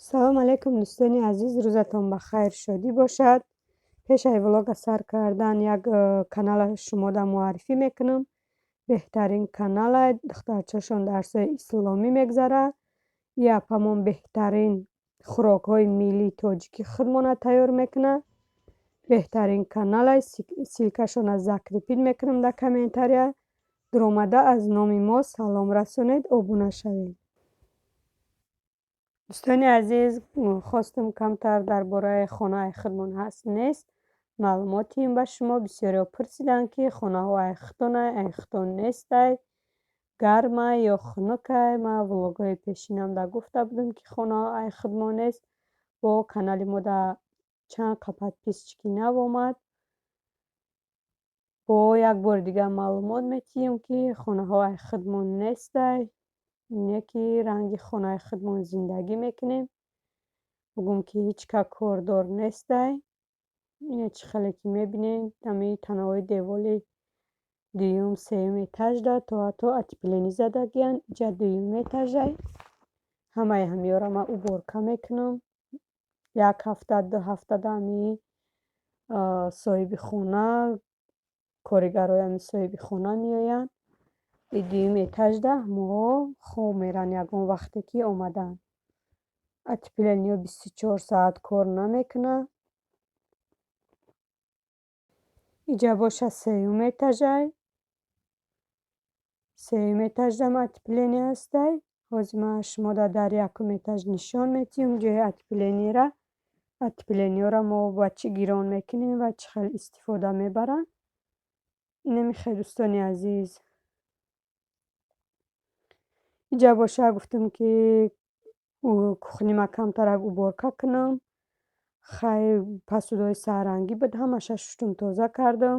салом алейкум дӯстони азиз, рӯзатон ба хайр шодӣ бошад. пешаи влога сар кардан як канала шумода муаррифӣ мекунам. беҳтарин канала, духтарчашон дарсҳои исломӣ мегзарад. И апамон беҳтарин хӯрокҳои миллии тоҷикӣ худмона тайёр мекунад. беҳтарин канала, силкашон аз закрепид мекунам дар комментария. дуромада аз номи мо салом расонед, обуна шавед. дӯстони азиз, хостам камтар дар бораи хонаи худмон ҳаст нест маълумотием ба шумо. бисёриҳо пурсиданд ки хонаҳо айхтонай, айхтон нестай, гармай ё хунукай. ман влогҳои пешинамда гуфта будам ки хонаҳо айхудмон нест. бо канали мо дар чанд қа подписчикӣ нав омад. бо як бори дигар маълумот метиҳем ки хонаҳо айхудмон нестай. ине ки ранги хонаи худмон зиндагӣ мекунем. бугум ки ҳичка кордор нестай. ине чӣ хеле ки мебинем ҳамин танаҳои деволи дуюм сеюм этажда то ҳатто атиплени задагиян. иҷа дуюм этажай. ҳамаи ҳамиёра ман уборка мекунам. як ҳафта ду ҳафтада ҳамин соҳиби хона, коригарои ҳамин соҳиби хона меоянд. дуюм этажда ҳамоҳо хоб меран ягон вақте ки омаданд. атиплениё 24 соат кор намекунад. иҷа боша сеюм этажай. сеюм этажда атиплени ҳастай. ҳозир ман шумо дар якум этаж нишон метиҳам ҷои атиплениро. атиплениёро мо ба чӣ гирон мекунем ва чӣ хел истифода мебаранд. ине мехоҳед дӯстони азиз. иҷа боша гуфтам ки кухнима камтарак уборка кунам. хай посудҳои саррангӣ буд, ҳамаша шуштум, тоза кардам.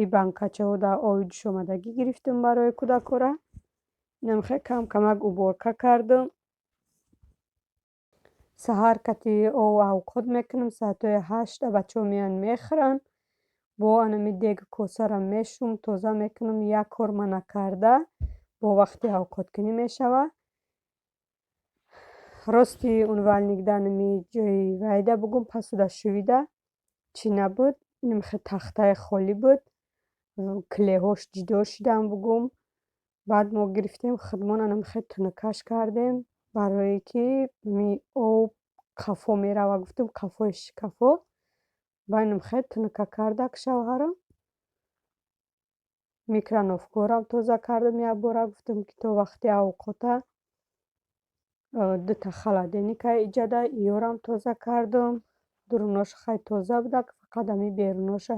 и банкачаҳо дар оби душомадагӣ гирифтам барои кӯдакора. намехоҳад кам камак уборка кардам. саҳар кати овқот мекунам. соатҳои 8 бачаҳо меянд мехӯранд. бо анами дегу косаро мешӯм, тоза мекунам. як кор ман накарда бо вақти овқоткунӣ мешавад. рости унвалнида нами ҷои вайда бугум посудашӯвида чӣ набуд. намехоҳад тахтаи холӣ буд. клеҳош ҷудо шудан бугум. баъд мо гирифтем худмона намехоҳад тунукаш кардем барое ки об қафо меравад. гуфтам қафои шикафо баъд намехоҳад тунука кардак шавҳарам. микроновкорам тоза кардам як бора. гуфтам ки то вақти овқота дута халадилника иҷада иёрам тоза кардам. дуруноша хай тоза буда, фақат ҳамин беруноша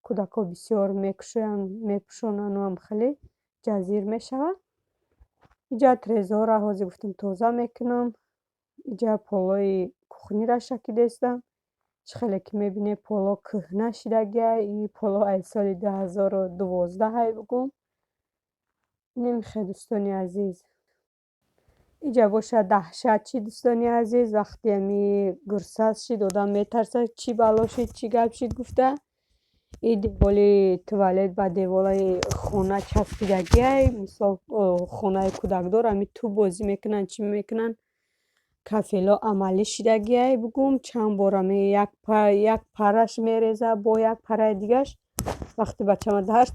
кӯдако бисёр мекушоянд, мепӯшонану ҳам хеле ҷазир мешавад. иҷа трезорро ҳозир гуфтам тоза мекунам. иҷа полои кухниро шакидестам. чӣ хеле ки мебинед поло кӯҳна шидагиай. и поло аз соли 2012 бугум. намехоҳед дӯстони азиз. иҷа боша даҳшат чӣ дӯстони азиз. вақти ами гурсаз шид одам метарсад чӣ бало шид, чӣ гап шид гуфта. и деволи туалет ба деволи хона часпидагиай. мисол хонаи кӯдакдор ами ту бозӣ мекунанд, чӣ мекунанд. кафело амалӣ шидагиай бугум. чанд бор ами як параш мереза бо як параи дигаш. вақти бачама дарс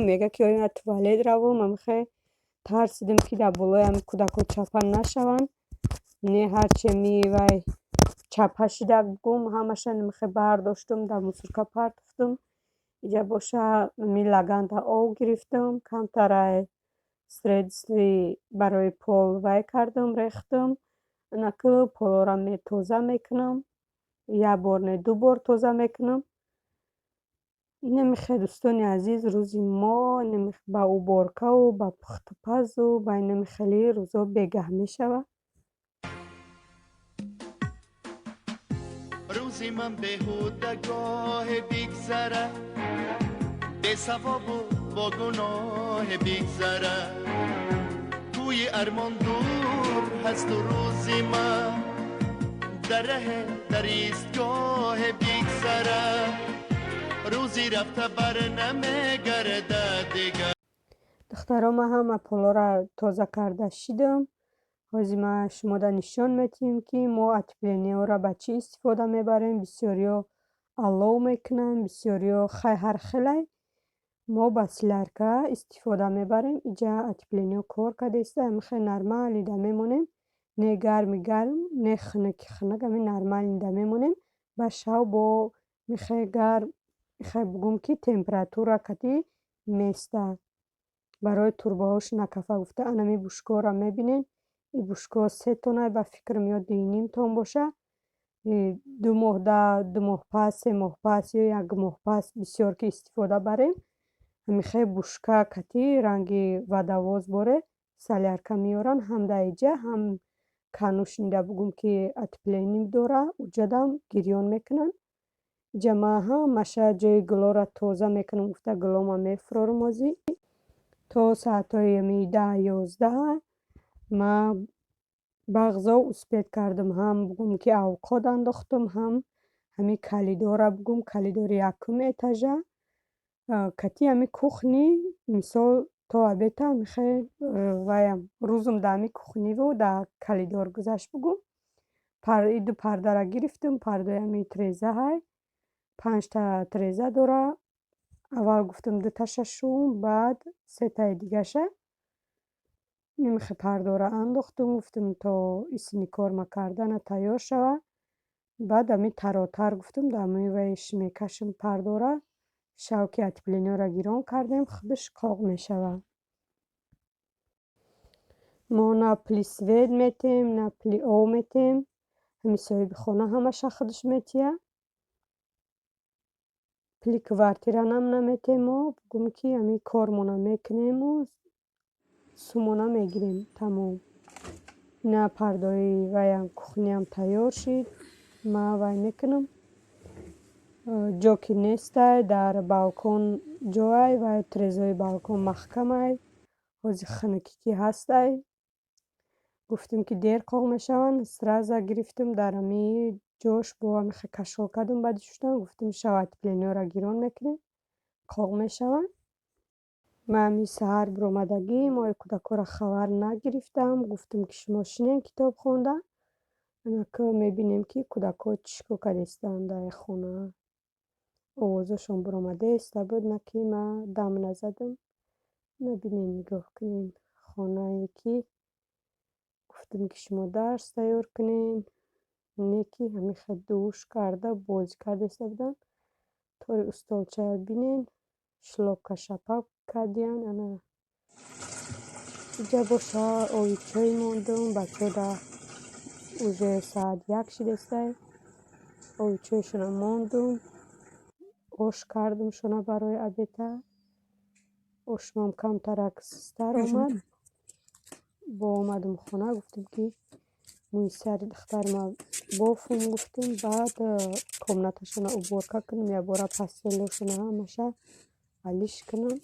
мега ки оя туалет равам. мамехоҳ тарсидем ки дар болои ами кӯдако чапа нашаванд. не ҳарчи вай чапа шида бугум ҳамаша намехоҳ бардоштам дар мусорка партофтам. иҷа боша ми лаганда об гирифтам. камтарай средстви барои пол вай кардам, рехтам. инаку полора тоза мекунам. як бор не ду бор тоза мекунам. намехоҳед дӯстони азиз рӯзи мо ба уборкаву ба пухтупазу ба инами хеле рӯзо бегаҳ мешавад. روزی من بیهودگاه بیگذره به ثواب و با گناه بیگذره توی ارمان دور هست و روزی من در ره در ایستگاه بیگذره روزی رفته بر نمیگرده دیگر. духтарома ҳама полора тоза карда шидам. ҳозир ма шумода нишон медиҳем ки мо отоплениеро ба чӣ истифода мебарем. Бисёриҳо алов мекунанд, бисёриҳо ҳархелай. мо ба солярка истифода мебарем. инҷа отоплениё кор кардааст, ҳамихе нормал ида мемонем, не гарми гарм, не хинаки хинак, ҳамин нормал ида мемонем. ба шав бо михе гарм михе бугум ки температура кати места барои турбаҳош накафа гуфта. анами бушкоро мебинем. ин бушко 3 тонна ба фикр меёд 2.5 тонн боша. 2 моҳ 2 моҳ пас 3 моҳ пас ё 1 моҳ пас бисёр ки истифода барем. ҳамихе бушка кати ранги вадавоз боре солярка меёран ҳам дар иҷа ҳам кануш нида бугум ки отопление дора уҷадам гирён мекунанд. иҷа ма маша ҷои гулора тоза мекунам гуфта гулома мефурорам ҳозир то соатҳои 10-11 ма бағзо успед кардам. ҳам бугум ки авокадо андохтам, ҳам ҳамин калидора бугум калидори якум этажа кати ҳами кухни мисол то обеда михе ваям рӯзум дар ҳами кухниву дар калидор гузашт бугум. иду пардара гирифтам. пардаи ҳами трезаҳай 5 та треза дора. аввал гуфтам 2 таша шум, баъд 3 таи дигаша. михе пардора андохтам, гуфтам то исни корма кардана тайёр шава. баъд ҳами таротар гуфтам дар мӯеваиш мекашам пардора. шавки отоплениёро гирон кардем, худаш қоқ мешавад. мо на пли свет метем, на пли об метем. ҳами соҳиби хона ҳамаша худаш метия. пли квартира нам наметем мо бугум ки ҳами кормона мекунему сумона мегирем тамом. ина пардаи ваям кухниам тайёр шид. ма вай мекунам. ҷо ки нестай дар балкон ҷоай ва трезаи балкон маҳкамай. ҳозир хинаки ки ҳастай. гуфтам ки дер қоқ мешаванд. сразу гирифтам дар ҳами ҷош бо ҳамихе кашол кардам ба дишудан. гуфтам шав отоплениёро гирон мекунем, қоқ мешаванд. ма ҳами саҳар биромадагӣ мои кӯдакоро хабар нагирифтам. гуфтам ки шумо шинем китоб хонда. анака мебинем ки кӯдако чӣ кардастанд дар хона. овозашон биромадааст буд на ки ма дам назадам. набинем нигоҳ кунем хонае ки гуфтам ки шумо дарс тайёр кунем. не ки ҳамихе душ карда бозӣ кардаста буданд. тори устолчаро бинен шлопка шапак кардиян. ана иҷа боша оби чой мондам. бачаҳо уже саат 1 шидастай. оби чойшона мондам. ош кардам шона барои обеда. ошмам камтарак сустар омад. бо омадам хона гуфтам ки мӯи сари духтарма бофум гуфтам. баъд комнаташона уборка кунам. якбора пастелошона ҳамаша алиш кунам.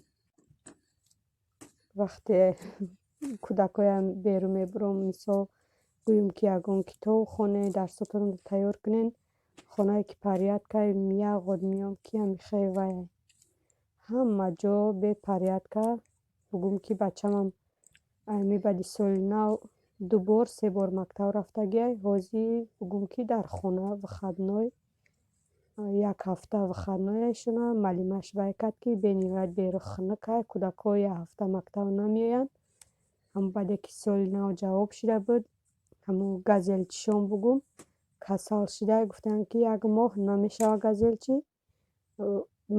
вақте кӯдакоям берун мебурам мисол гӯям ки ягон китоб хоне дарсотонро тайёр кунен. хонае ки порядка меягод меём ки ҳамихе вай ҳама ҷо бепорядка. бугум ки бачамам ами баъди соли нав 2 бор 3 бор мактаб рафтагиай. ҳозир бугум ки дар хона выходной 1 ҳафта выходнояшона маълимаш вай кард ки бениҳоят беру хинакай кӯдако 1 ҳафта мактаб намеоянд. ҳамн баъде ки соли нав ҷавоб шида буд. ҳамун газелчишон бугум касал шида гуфтанд ки 1 моҳ намешавад газелчӣ.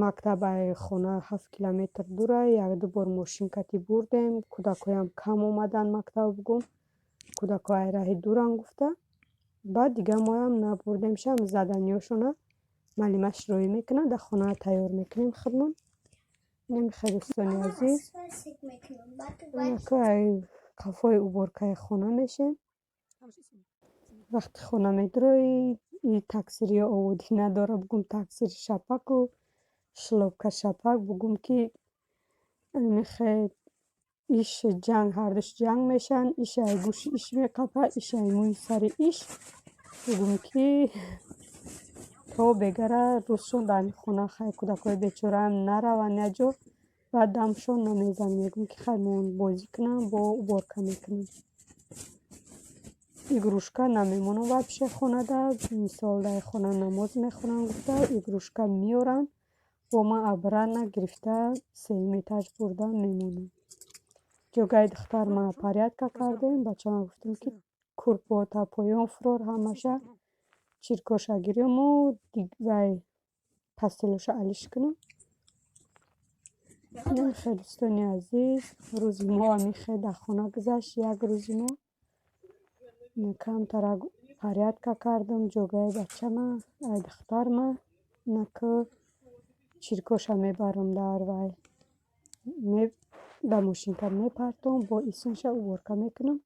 мактабаи хона 7 километр дура. 1-2 бор мошин кати бурдем. кӯдакоям кам омаданд мактаб бугум. кӯдако ай раҳи дуранд гуфта. баъд дига моам набурдем шам заданиёшона маълимаш роӣ мекунад. дар хона тайёр мекунем хидмат. намихе дӯстони азиз ай қафои уборкаи хона мешем. вақти хона медурои таксири оводӣ надора бугум таксир шапаку шлопка шапак бугум ки михе иш ҷанг ҳардуш ҷанг мешаванд. иш ай гӯши иш меқапад, иш ай мӯи сари иш. бугум ки то бегара рӯзшон дар ҳамин хона хай кӯдакои бечораам нараванд яҷо. баъд дамшон намезанам. мегӯям ки хай мон бозӣ кунам бо уборка мекунам. игрушка намемонам ва пиши хонада мисол дар хона намоз мехонам гуфта игрушка меорам бо ман абрана гирифта 3 этаж бурда мемонам. ҷогаи духтар ма порядка кардем бачама гуфтем ки курпота поён фурор ҳамаша чиркоша гирему вай пастелоша алиш кунам. хеле дӯстони азиз рӯзи мо амихе дар хона гузашт. Як рӯзи мо камтара порядка кардам ҷогаи бачама ай духтарма наку чиркоша мебарам дар вай ба мошинка мепартом бо исонша уборка мекунам.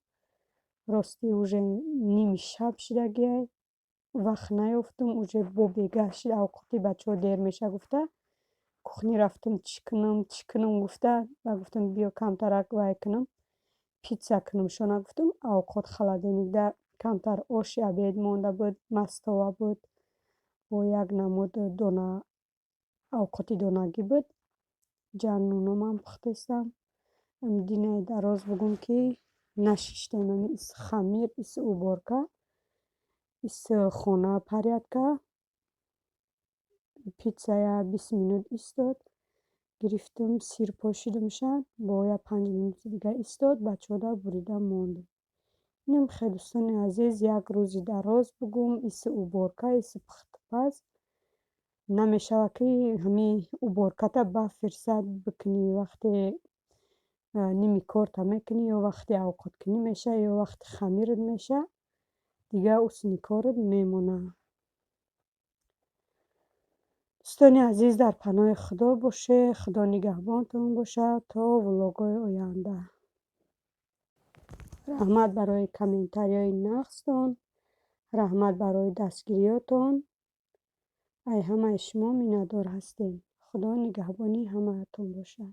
рости уже ними шаб шидагиай вақт наёфтам уже бо бегашт авқоти бачаҳо дер меша гуфта кухни рафтам чӣ кунам гуфта ба гуфтам биё камтарак вай кунам питса кунам шона гуфтам авқот халаденда камтар оши абед монда буд мастова буд бо як намуд дона авқоти донагӣ буд ҷаннунамам пухтестам динай дароз бугум ки нашиштем ис хамир ис уборка ис хона порядка питсая 20 минут истод гирифтам сир пошидамша бо я 5 минути дига истод бачаҳода бурида мондем. инам хеле дӯстони азиз як рӯзи дароз бугум ис уборка ис пухтупаз намешава ки ҳамин уборката ба фирсат бикунӣ вақте ними корта мекунӣ ё вақте авқоткунӣ меша ё вақте хамират меша дига усни корат мемона. дӯстони азиз дар паноҳи худо бошед. худо нигаҳбонтон бошад то влогҳои оянда. раҳмат барои комментариҳои нақстон, раҳмат барои дастгириётон. ай ҳамаи шумо миннатдор ҳастем. худо нигаҳбони ҳамаятон бошад.